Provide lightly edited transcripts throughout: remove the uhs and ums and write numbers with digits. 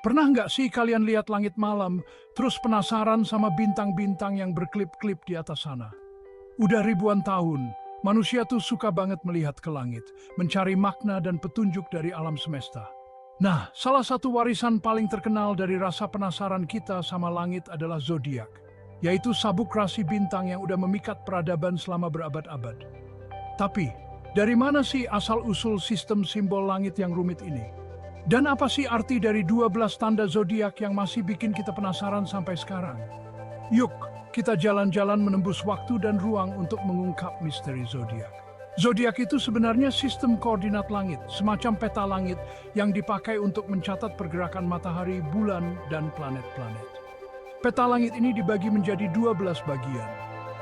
Pernah nggak sih kalian lihat langit malam, terus penasaran sama bintang-bintang yang berkelip-kelip di atas sana? Udah ribuan tahun, manusia tuh suka banget melihat ke langit, mencari makna dan petunjuk dari alam semesta. Nah, salah satu warisan paling terkenal dari rasa penasaran kita sama langit adalah zodiak, yaitu sabuk rasi bintang yang udah memikat peradaban selama berabad-abad. Tapi, dari mana sih asal-usul sistem simbol langit yang rumit ini? Dan apa sih arti dari 12 tanda zodiak yang masih bikin kita penasaran sampai sekarang? Yuk, kita jalan-jalan menembus waktu dan ruang untuk mengungkap misteri zodiak. Zodiak itu sebenarnya sistem koordinat langit, semacam peta langit yang dipakai untuk mencatat pergerakan matahari, bulan, dan planet-planet. Peta langit ini dibagi menjadi 12 bagian,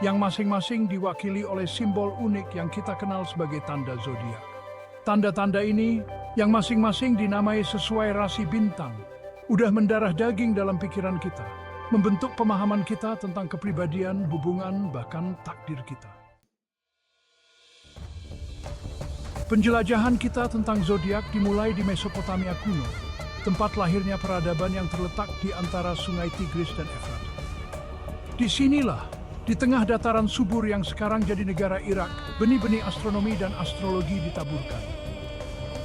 yang masing-masing diwakili oleh simbol unik yang kita kenal sebagai tanda zodiak. Tanda-tanda ini yang masing-masing dinamai sesuai rasi bintang, udah mendarah daging dalam pikiran kita, membentuk pemahaman kita tentang kepribadian, hubungan, bahkan takdir kita. Penjelajahan kita tentang zodiak dimulai di Mesopotamia kuno, tempat lahirnya peradaban yang terletak di antara sungai Tigris dan Efrat. Di sinilah, di tengah dataran subur yang sekarang jadi negara Irak, benih-benih astronomi dan astrologi ditaburkan.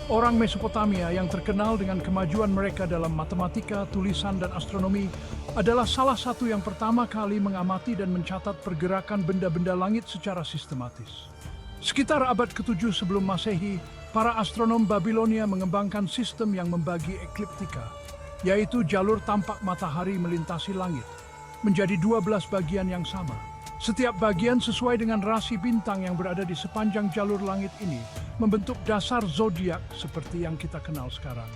Orang Mesopotamia yang terkenal dengan kemajuan mereka dalam matematika, tulisan, dan astronomi adalah salah satu yang pertama kali mengamati dan mencatat pergerakan benda-benda langit secara sistematis. Sekitar abad ke-7 sebelum Masehi, para astronom Babilonia mengembangkan sistem yang membagi ekliptika, yaitu jalur tampak matahari melintasi langit, menjadi 12 bagian yang sama. Setiap bagian sesuai dengan rasi bintang yang berada di sepanjang jalur langit ini membentuk dasar zodiak seperti yang kita kenal sekarang.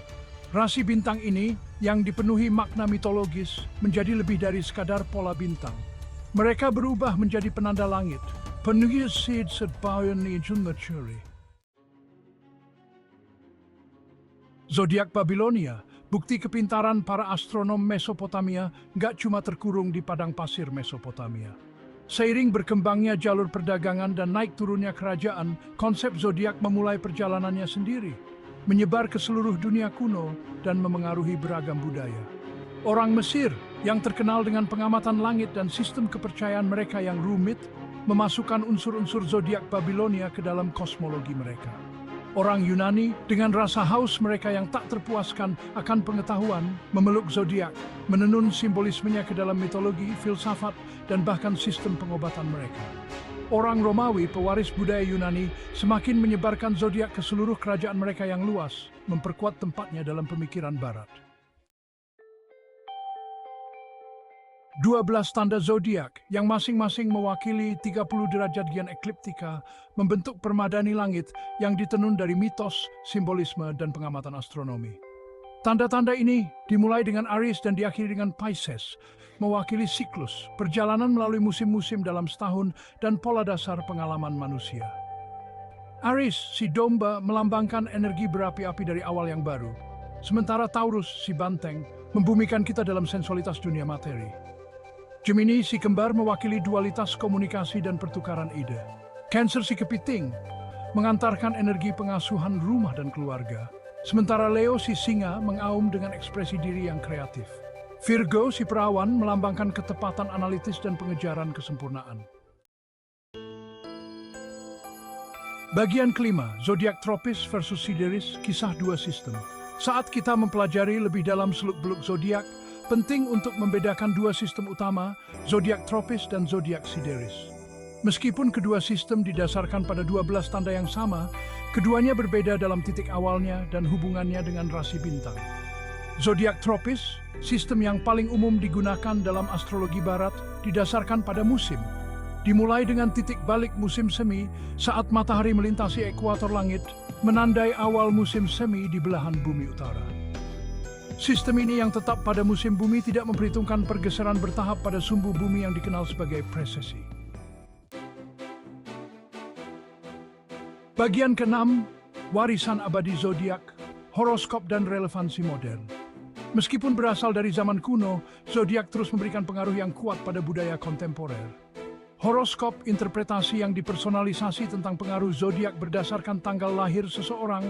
Rasi bintang ini yang dipenuhi makna mitologis menjadi lebih dari sekadar pola bintang. Mereka berubah menjadi penanda langit, penuhi seed setbayan ijun mencuri. Zodiak Babilonia, bukti kepintaran para astronom Mesopotamia, gak cuma terkurung di padang pasir Mesopotamia. Seiring berkembangnya jalur perdagangan dan naik turunnya kerajaan, konsep zodiak memulai perjalanannya sendiri, menyebar ke seluruh dunia kuno dan memengaruhi beragam budaya. Orang Mesir yang terkenal dengan pengamatan langit dan sistem kepercayaan mereka yang rumit, memasukkan unsur-unsur zodiak Babilonia ke dalam kosmologi mereka. Orang Yunani dengan rasa haus mereka yang tak terpuaskan akan pengetahuan memeluk zodiak, menenun simbolismenya ke dalam mitologi, filsafat, dan bahkan sistem pengobatan mereka. Orang Romawi, pewaris budaya Yunani, semakin menyebarkan zodiak ke seluruh kerajaan mereka yang luas, memperkuat tempatnya dalam pemikiran Barat. 12 tanda zodiak yang masing-masing mewakili 30 derajat gian ekliptika membentuk permadani langit yang ditenun dari mitos, simbolisme, dan pengamatan astronomi. Tanda-tanda ini dimulai dengan Aries dan diakhiri dengan Pisces, mewakili siklus, perjalanan melalui musim-musim dalam setahun, dan pola dasar pengalaman manusia. Aries, si domba, melambangkan energi berapi-api dari awal yang baru, sementara Taurus, si banteng, membumikan kita dalam sensualitas dunia materi. Gemini, si kembar, mewakili dualitas komunikasi dan pertukaran ide. Cancer, si kepiting, mengantarkan energi pengasuhan rumah dan keluarga. Sementara Leo, si singa, mengaum dengan ekspresi diri yang kreatif. Virgo, si perawan, melambangkan ketepatan analitis dan pengejaran kesempurnaan. Bagian kelima, zodiak tropis versus sideris, kisah dua sistem. Saat kita mempelajari lebih dalam seluk-beluk zodiak, penting untuk membedakan dua sistem utama, zodiak tropis dan zodiak sideris. Meskipun kedua sistem didasarkan pada 12 tanda yang sama, keduanya berbeda dalam titik awalnya dan hubungannya dengan rasi bintang. Zodiak tropis, sistem yang paling umum digunakan dalam astrologi barat, didasarkan pada musim. Dimulai dengan titik balik musim semi saat matahari melintasi ekuator langit, menandai awal musim semi di belahan bumi utara. Sistem ini yang tetap pada musim bumi tidak memperhitungkan pergeseran bertahap pada sumbu bumi yang dikenal sebagai precesi. Bagian ke-6, warisan abadi zodiak, horoskop dan relevansi modern. Meskipun berasal dari zaman kuno, zodiak terus memberikan pengaruh yang kuat pada budaya kontemporer. Horoskop, interpretasi yang dipersonalisasi tentang pengaruh zodiak berdasarkan tanggal lahir seseorang,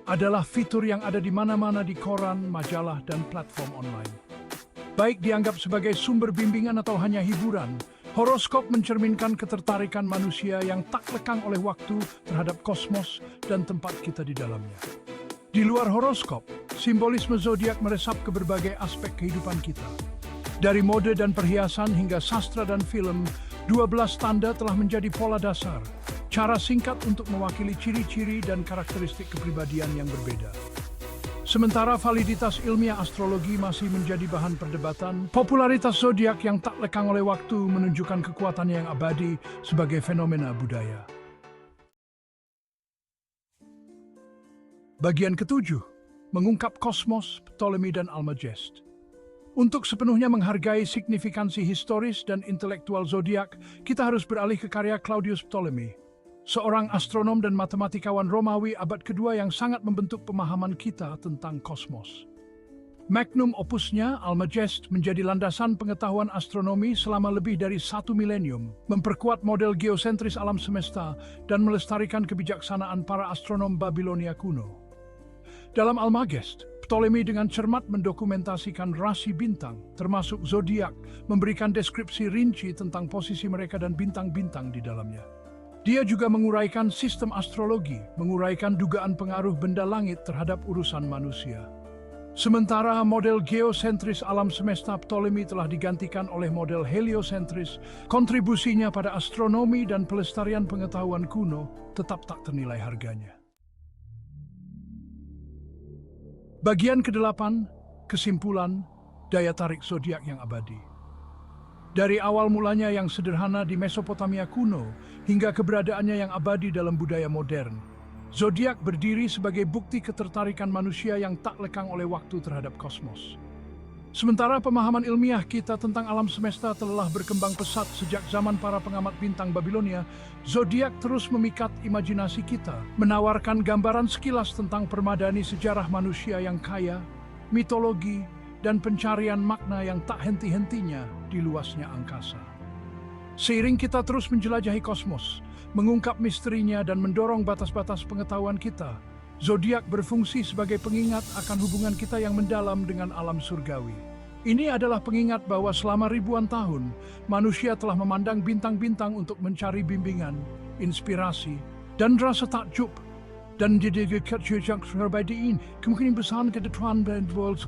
adalah fitur yang ada di mana-mana di koran, majalah, dan platform online. Baik dianggap sebagai sumber bimbingan atau hanya hiburan, horoskop mencerminkan ketertarikan manusia yang tak lekang oleh waktu terhadap kosmos dan tempat kita di dalamnya. Di luar horoskop, simbolisme zodiak meresap ke berbagai aspek kehidupan kita. Dari mode dan perhiasan hingga sastra dan film, 12 tanda telah menjadi pola dasar, cara singkat untuk mewakili ciri-ciri dan karakteristik kepribadian yang berbeda. Sementara validitas ilmiah astrologi masih menjadi bahan perdebatan, popularitas zodiak yang tak lekang oleh waktu menunjukkan kekuatannya yang abadi sebagai fenomena budaya. Bagian ketujuh, mengungkap kosmos, Ptolemy dan Almagest. Untuk sepenuhnya menghargai signifikansi historis dan intelektual zodiak, kita harus beralih ke karya Claudius Ptolemy, seorang astronom dan matematikawan Romawi abad kedua yang sangat membentuk pemahaman kita tentang kosmos. Magnum opusnya, Almagest, menjadi landasan pengetahuan astronomi selama lebih dari 1 milenium, memperkuat model geosentris alam semesta, dan melestarikan kebijaksanaan para astronom Babilonia kuno. Dalam Almagest, Ptolemy dengan cermat mendokumentasikan rasi bintang, termasuk zodiak, memberikan deskripsi rinci tentang posisi mereka dan bintang-bintang di dalamnya. Dia juga menguraikan sistem astrologi, menguraikan dugaan pengaruh benda langit terhadap urusan manusia. Sementara model geosentris alam semesta Ptolemy telah digantikan oleh model heliosentris, kontribusinya pada astronomi dan pelestarian pengetahuan kuno tetap tak ternilai harganya. Bagian ke-8, kesimpulan, daya tarik zodiak yang abadi. Dari awal mulanya yang sederhana di Mesopotamia kuno hingga keberadaannya yang abadi dalam budaya modern, zodiak berdiri sebagai bukti ketertarikan manusia yang tak lekang oleh waktu terhadap kosmos. Sementara pemahaman ilmiah kita tentang alam semesta telah berkembang pesat sejak zaman para pengamat bintang Babilonia, zodiak terus memikat imajinasi kita, menawarkan gambaran sekilas tentang permadani sejarah manusia yang kaya, mitologi, dan pencarian makna yang tak henti-hentinya di luasnya angkasa. Seiring kita terus menjelajahi kosmos, mengungkap misterinya dan mendorong batas-batas pengetahuan kita, zodiak berfungsi sebagai pengingat akan hubungan kita yang mendalam dengan alam surgawi. Ini adalah pengingat bahwa selama ribuan tahun, manusia telah memandang bintang-bintang untuk mencari bimbingan, inspirasi, dan rasa takjub. Dan jadi kemungkinan besar ke depan dan world